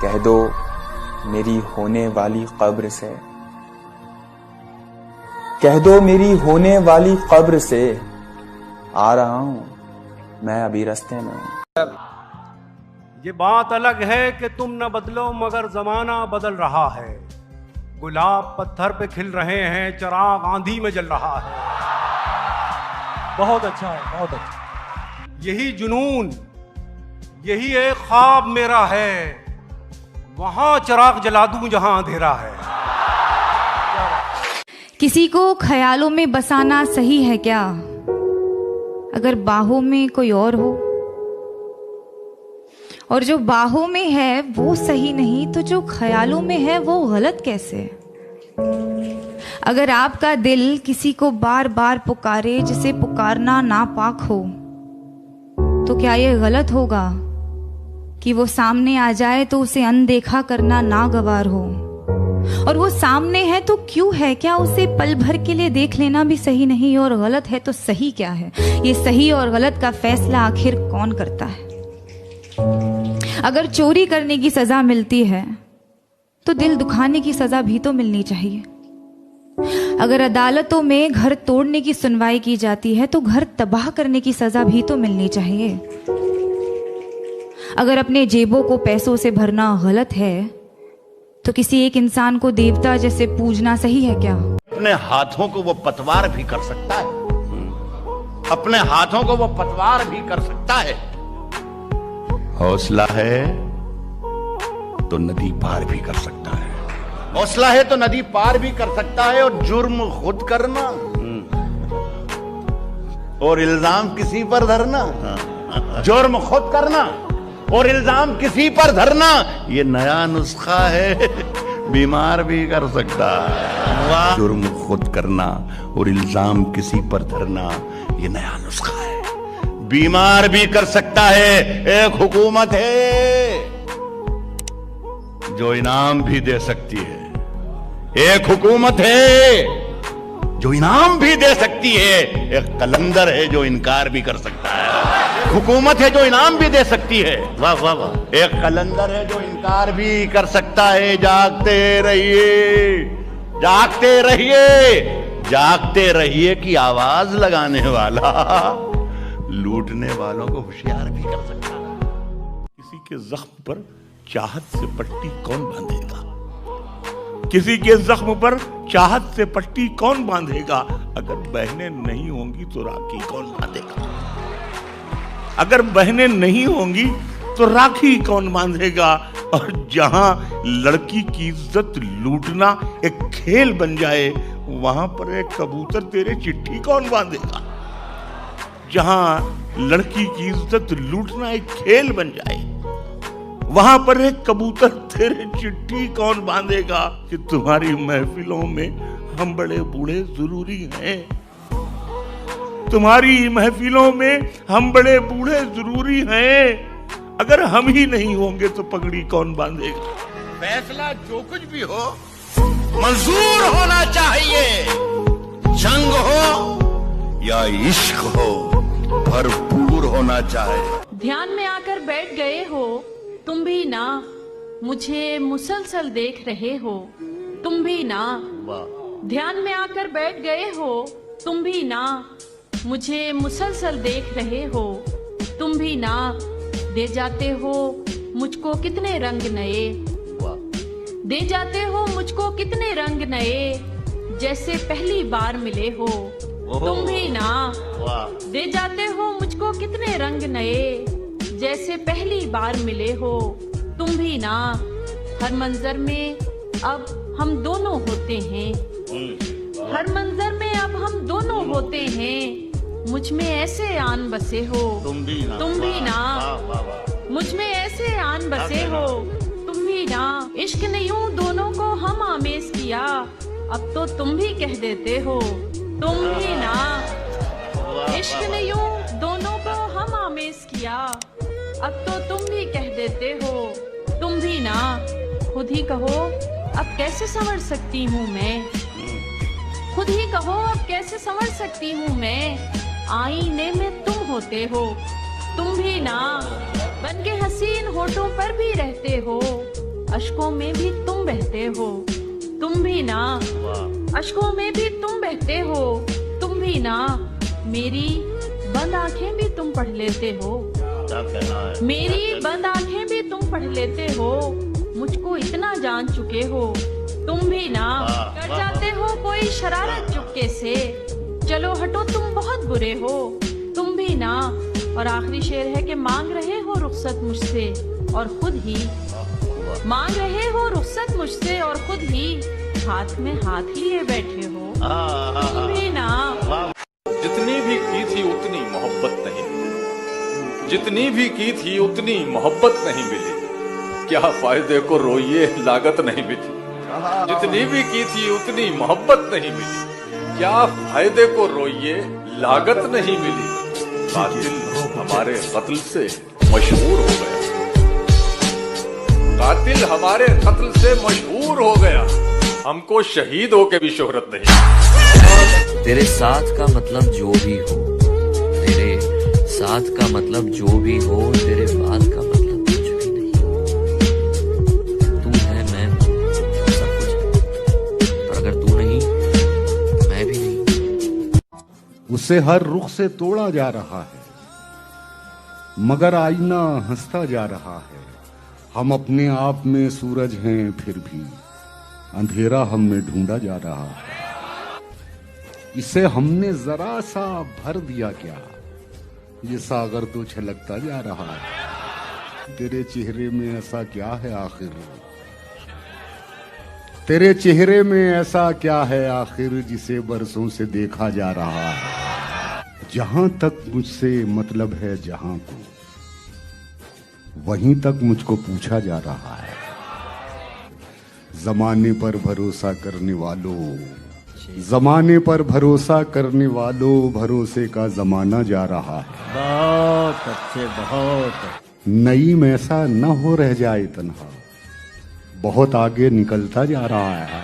कह दो मेरी होने वाली कब्र से, कह दो मेरी होने वाली कब्र से, आ रहा हूं मैं अभी रास्ते में हूं। ये बात अलग है कि तुम न बदलो मगर जमाना बदल रहा है। गुलाब पत्थर पे खिल रहे हैं, चिराग आंधी में जल रहा है। बहुत अच्छा है, बहुत अच्छा। यही जुनून, यही एक ख्वाब मेरा है, वहां चिराग जला दूं जहां अंधेरा है। किसी को ख्यालों में बसाना सही है क्या, अगर बाहों में कोई और हो? और जो बाहों में है वो सही नहीं तो जो ख्यालों में है वो गलत कैसे? अगर आपका दिल किसी को बार बार पुकारे जिसे पुकारना नापाक हो, तो क्या ये गलत होगा कि वो सामने आ जाए तो उसे अनदेखा करना नागवार हो? और वो सामने है तो क्यों है? क्या उसे पल भर के लिए देख लेना भी सही नहीं? और गलत है तो सही क्या है? ये सही और गलत का फैसला आखिर कौन करता है? अगर चोरी करने की सजा मिलती है तो दिल दुखाने की सजा भी तो मिलनी चाहिए। अगर अदालतों में घर तोड़ने की सुनवाई की जाती है तो घर तबाह करने की सजा भी तो मिलनी चाहिए। अगर अपने जेबों को पैसों से भरना गलत है तो किसी एक इंसान को देवता जैसे पूजना सही है क्या? अपने हाथों को वो पतवार भी कर सकता है, अपने हाथों को वो पतवार भी कर सकता है। हौसला है तो नदी पार भी कर सकता है, हौसला है तो नदी पार भी कर सकता है। और जुर्म खुद करना और इल्जाम किसी पर धरना, जुर्म खुद करना और इल्जाम किसी पर धरना, ये नया नुस्खा है, बीमार भी कर सकता है। जुर्म खुद करना और इल्जाम किसी पर धरना, ये नया नुस्खा है, बीमार भी कर सकता है। एक हुकूमत है जो इनाम भी दे सकती है, एक हुकूमत है जो इनाम भी दे सकती है, एक कलंदर है जो इनकार भी कर सकता है। हुकूमत है जो इनाम भी दे सकती है, वाह वाह वाह। एक कलंदर है जो इनकार भी कर सकता है। जागते रहिए, जागते रहिए, जागते रहिए की आवाज लगाने वाला लूटने वालों को होशियार भी कर सकता है। किसी के जख्म पर चाहत से पट्टी कौन बांधेगा? किसी के जख्म पर चाहत से पट्टी कौन बांधेगा? अगर बहनें नहीं होंगी तो राखी कौन बांधेगा? अगर बहनें नहीं होंगी तो राखी कौन बांधेगा? और जहां लड़की की इज्जत लूटना एक खेल बन जाए, वहां पर एक कबूतर तेरे चिट्ठी कौन बांधेगा? जहां लड़की की इज्जत लूटना एक खेल बन जाए, वहां पर एक कबूतर तेरे चिट्ठी कौन बांधेगा? कि तुम्हारी महफिलों में हम बड़े बूढ़े जरूरी हैं, तुम्हारी महफिलों में हम बड़े बूढ़े जरूरी हैं। अगर हम ही नहीं होंगे तो पगड़ी कौन बांधेगा? फैसला जो कुछ भी हो मंजूर होना चाहिए, जंग हो या इश्क हो भरपूर होना चाहिए। ध्यान में आकर बैठ गए हो तुम भी ना, मुझे मुसलसल देख रहे हो तुम भी ना। ध्यान में आकर बैठ गए हो तुम भी ना, मुझे मुसलसल देख रहे हो तुम भी ना। दे जाते हो मुझको कितने रंग नए, दे जाते हो मुझको कितने रंग नए, जैसे पहली बार मिले हो तुम भी ना। दे जाते हो मुझको कितने रंग नए, जैसे पहली बार मिले हो तुम भी ना। हर मंजर में अब हम दोनों होते हैं, हर मंजर में अब हम दोनों होते हैं। मुझ में ऐसे आन बसे हो तुम भी ना, तुम भी ना। मुझ में ऐसे आन बसे हो तुम भी ना। इश्क ने यूं दोनों को हम आमेज किया, अब तो तुम भी कह देते हो तुम भी ना। इश्क ने यूं दोनों को हम आमेज किया, अब तो तुम भी कह देते हो तुम भी ना। खुद ही कहो अब कैसे संवर सकती हूँ मैं, खुद ही कहो अब कैसे संवर सकती हूँ मैं। आईने में तुम होते हो तुम भी ना, बन के हसीन होठों पर भी रहते हो अश्कों में भी तुम बहते हो, तुम भी ना। अश्कों में भी तुम बहते हो, तुम भी ना। मेरी बंद आंखें भी तुम पढ़ लेते हो, मेरी बंद आंखें भी तुम पढ़ लेते हो। मुझको इतना जान चुके हो, तुम भी ना। कर जाते हो कोई शरारत चुपके से, चलो हटो तुम बहुत बुरे हो, तुम भी ना। और आखिरी शेर है कि मांग रहे हो रुखसत मुझसे और खुद ही मांग रहे हो रुखसत मुझसे और खुद ही हाथ में हाथ लिए बैठे हो, तुम भी ना। जितनी भी की थी उतनी मोहब्बत नहीं मिली, जितनी भी की थी उतनी मोहब्बत नहीं मिली। क्या फायदे को रोइए लागत नहीं मिली, जितनी भी की थी उतनी मोहब्बत नहीं मिली। क्या फायदे को रोइए लागत नहीं मिली। कातिल हमारे कत्ल से मशहूर हो गया, कातिल हमारे कत्ल से मशहूर हो गया। हमको शहीद होके भी शोहरत नहीं। तेरे साथ का मतलब जो भी हो, तेरे साथ का मतलब जो भी हो, तेरे बाद का मतलब कुछ भी नहीं। तू है, मैं हूं, सब कुछ है। पर अगर तू नहीं, मैं भी नहीं। उसे हर रुख से तोड़ा जा रहा है, मगर आईना हंसता जा रहा है। हम अपने आप में सूरज हैं, फिर भी अंधेरा हम में ढूंढा जा रहा है। इसे हमने जरा सा भर दिया क्या, ये सागर तो छलकता जा रहा है। तेरे चेहरे में ऐसा क्या है आखिर, तेरे चेहरे में ऐसा क्या है आखिर, जिसे बरसों से देखा जा रहा है। जहां तक मुझसे मतलब है जहां को, वहीं तक मुझको पूछा जा रहा है। जमाने पर भरोसा करने वालों, जमाने पर भरोसा करने वालों, भरोसे का जमाना जा रहा है। बहुत अच्छे, बहुत। नईम ऐसा न हो रह जाए तन्हा, बहुत आगे निकलता जा रहा है।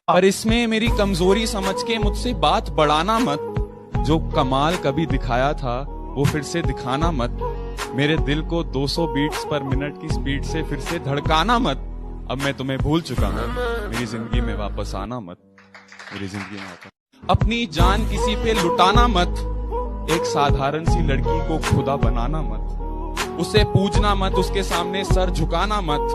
पर इसमें मेरी कमजोरी समझ के मुझसे बात बढ़ाना मत। जो कमाल कभी दिखाया था वो फिर से दिखाना मत। मेरे दिल को 200 बीट्स पर मिनट की स्पीड से फिर से धड़काना मत। अब मैं तुम्हें भूल चुका हूँ, मेरी जिंदगी में वापस आना मत, मेरी जिंदगी में वापस। अपनी जान किसी पे लुटाना मत, एक साधारण सी लड़की को खुदा बनाना मत। उसे पूजना मत, उसके सामने सर झुकाना मत।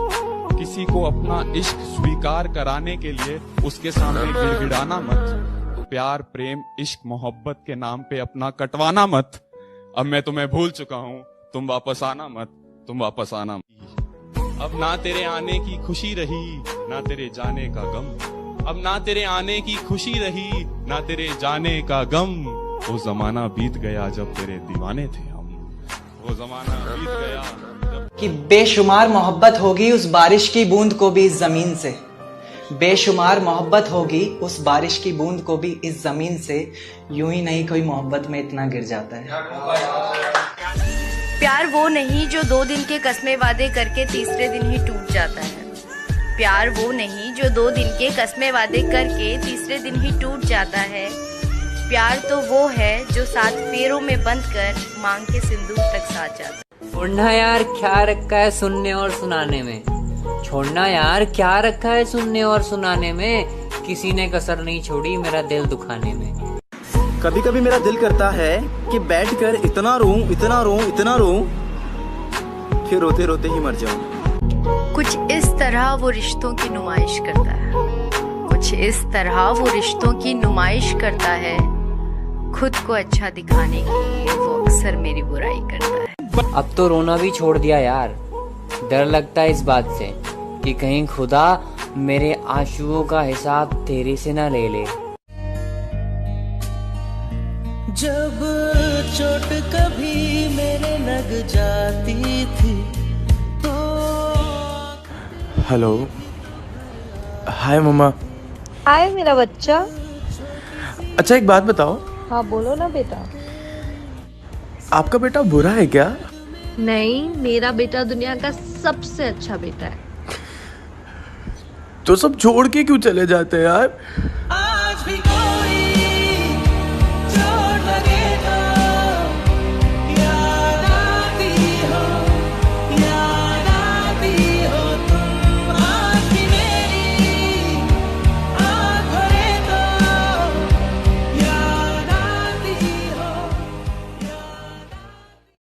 किसी को अपना इश्क स्वीकार कराने के लिए उसके सामने गिड़गिड़ाना मत। प्यार, प्रेम, इश्क, मोहब्बत के नाम पे अपना कटवाना मत। अब मैं तुम्हें भूल चुका हूँ, तुम वापस आना मत, तुम वापस आना मत। अब ना तेरे आने की खुशी रही, ना तेरे जाने का गम। अब ना तेरे आने की खुशी रही, ना तेरे जाने का गम। वो जमाना बीत गया जब तेरे दीवाने थे हम, वो जमाना बीत गया जब। कि बेशुमार मोहब्बत होगी उस बारिश की बूंद को भी इस जमीन से, बेशुमार मोहब्बत होगी उस बारिश की बूंद को भी इस जमीन से। यूं ही नहीं कोई मोहब्बत में इतना गिर जाता है। प्यार वो नहीं जो 2 दिन के कस्मे वादे करके तीसरे दिन ही टूट जाता है। प्यार वो नहीं जो 2 दिन के कस्मे वादे करके तीसरे दिन ही टूट जाता है। प्यार तो वो है जो 7 फेरों में बंद कर मांग के सिंदूर तक साथ जाता है। छोड़ना यार क्या रखा है सुनने और सुनाने में, छोड़ना यार क्या रखा है सुनने और सुनाने में। किसी ने कसर नहीं छोड़ी मेरा दिल दुखाने में। कभी कभी मेरा दिल करता है कि बैठकर इतना रोऊं, इतना रोऊं, इतना रोऊं, फिर रोते रोते ही मर जाऊं। कुछ इस तरह वो रिश्तों की नुमाइश करता है, कुछ इस तरह वो रिश्तों की नुमाइश करता है। खुद को अच्छा दिखाने के लिए वो अक्सर मेरी बुराई करता है। अब तो रोना भी छोड़ दिया यार, डर लगता है इस बात से कि कहीं खुदा मेरे आंसुओं का हिसाब तेरे से ना ले ले। जब चोट कभी मेरे लग जाती थी तो। हेलो, हाय मम्मा। हाय मेरा बच्चा। अच्छा एक बात बताओ। हाँ बोलो ना बेटा। आपका बेटा बुरा है क्या? नहीं, मेरा बेटा दुनिया का सबसे अच्छा बेटा है। तो सब छोड़ के क्यों चले जाते हैं यार?